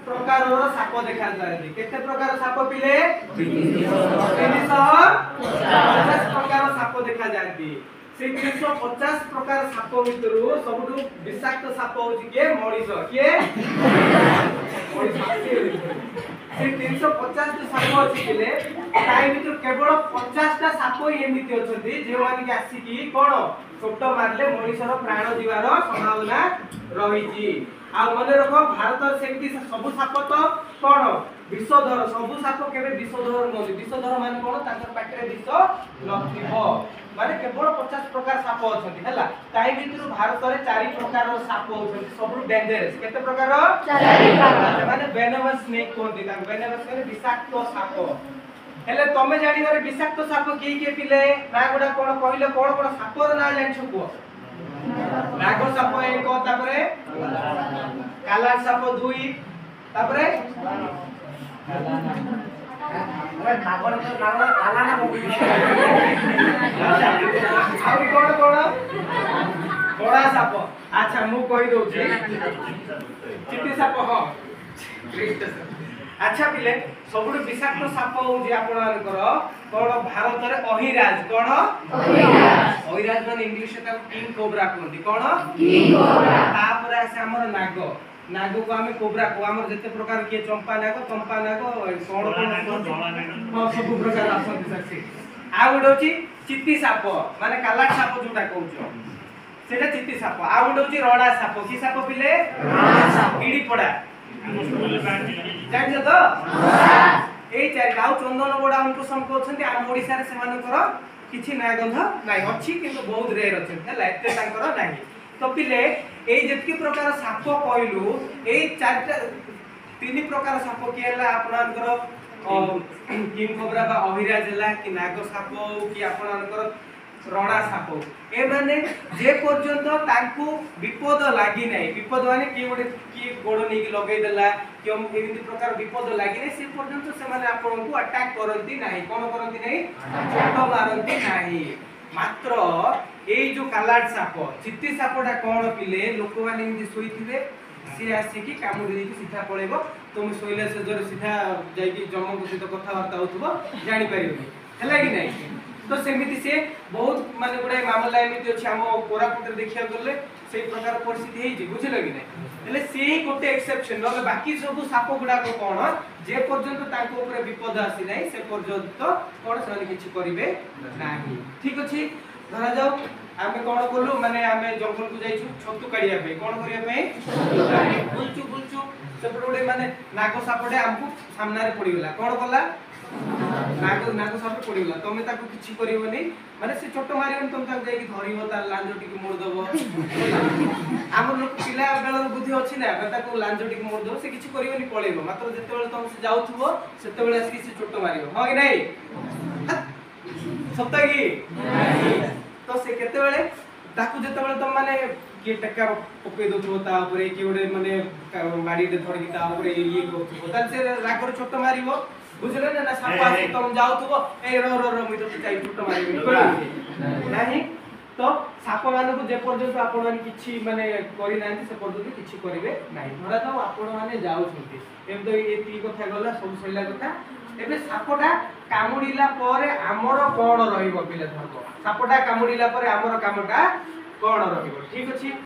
प्रकारर shop देखा जाए केते प्रकार साप पिले 350 प्रकार साप देखा जाती से 350 प्रकार साप भितरु सबुठु विषाक्त साप होची के मणिष के से 350 जो साप अछि केले ताई भितर केवल 50 टा साप एमिति अछंती जे माने के आसी की कोन छोट मारले मणिषर प्राण जीवार संभावना रहिची आ मने रखो भारत सेमती सबु साप तो कोन विषधर सबु साप केबे विषधर नथि विषधर माने कोन ताकर पाटरे विष नथिबो माने केवल 50 प्रकार साप अछंती हला ताई भितरु भारत रे 4 प्रकार साप अछंती सबु डेंजरस केते प्रकार 4 प्रकार माने वेनमस स्नेक कोंती ताक वेनमस माने विषाक्त साप हेले तमे जानि रे विषाक्त साप के पिले ना गुडा कोन कहिले कोन सापर ना जानि छको नाग साप एक तापरे काला साप 2 तापरे अरे नागर तो नागर काला ना बोली आउ कोन बड़ा साप अच्छा मु कहि दउ छी चिट्टी साप हो अच्छा पिले सबुठु विषाक्त साप हो जे आपनकर कोन भारत रे अहिराज कोन अहिराज माने इंग्लिश ता किंग कोब्रा कहंती कोन किंग कोब्रा तापर आसे हमर नाग नाग को हमें कोब्रा को हमर जते प्रकार के चंपा नाग कोन कोन सब प्रकार आसंती सक्षी आ उडोची चित्ती साप माने काला साप जोटा कहउछो सेटा चित्ती साप आ उडोची रडा साप की साप पिले रडा साप कीड़ी पड़ा जानि तो ए चार गाउ चंदन बडा हमको संको छथि आ ओडिसा रे सेमानकर किछि ना गंध नाही अछि किंतु बहुत रेयर अछि हला एते तांकर नाही तो पिले ए जतके प्रकार साप कहलु ए चारटा 3 प्रकार साप के हला आपनकर किंग कोब्रा बा अहिराज हला कि नाग साप कि आपनकर रडा साप ए माने जे पर्यंत तांकु विपद लागि नै विपद माने कि गोटे कि गोड़ नै कि लगै देला कि हम एमिति प्रकार विपद लागि नै से पर्यंत से माने आपनकु अटैक करंती नाही कोन करंती नाही चोट मारंती नाही मात्र ए जो कालाड साप चित्ती सापटा कोन पिले लोक माने एमिति सोइथिबे से आसी कि कामुडी दी सीधा पळेबो तुम सोइले से जर सीधा जाई कि जमन को सहित कथा वार्ता होतबो जानि परिबो हला कि नै तो सेमिति से बहुत माने गुडा मामला एमिति अछि हम कोरापुट देखिया गले सेही प्रकार परिस्थिति हेइ जे बुझिलो कि नै हेले सेही गोटे एक्सेप्शन नले बाकी सब साप गुडा को कोन जे पर्यंत ताको ऊपर विपद आसी नै से पर्यंत कोन से किछि करिवे नाही ठीक अछि धरा जाऊ आमे कोन कोलु माने आमे जंगल को जाइछु छतु काढिया पे कोन करिया पे बुलचु सेपडे माने नाग सापडे हमकु सामना रे पड़ी गेला कोन कला नाग साप पड़ी गेला तमे ताको किछि करिवनी माने से छोट मारियन तुम ताक जाई धरिबो ता लांजो टिक मोड़ दबो हमर लोक पिला बेलर बुद्धि अछि ना ताको लांजो टिक मोड़ दबो से किछि करिवनी पळेबो मात्र जते बेले तुम से जाउथबो सेते बेले आसी से छोट मारियो हो कि नै सत्य की नहीं तो से केते बेले ताकू जते बेले तुम माने के टक्का पके दोथबो ता ऊपर के ओडे माने माडी दे थोड़ी ता ऊपर ये करथबो ता से रागर छोट मारिबो बुझले ना साप आसी तुम जाउथबो ए रो मी तो चाइ छोट मारिबो नहीं तो साप माने को जे पर्यंत आपण माने किछि माने करि नांती से पर्यंत किछि करिवे नाही धरा तो आपण माने जाउ छथि एम तो एती कथा गला सब सैला कथा एबे सापटा कामुडिला परे हमर कोन रहिबो पिले धरबो सापटा कामुडिला परे हमर कामटा कोन रहिबो ठीक अछि।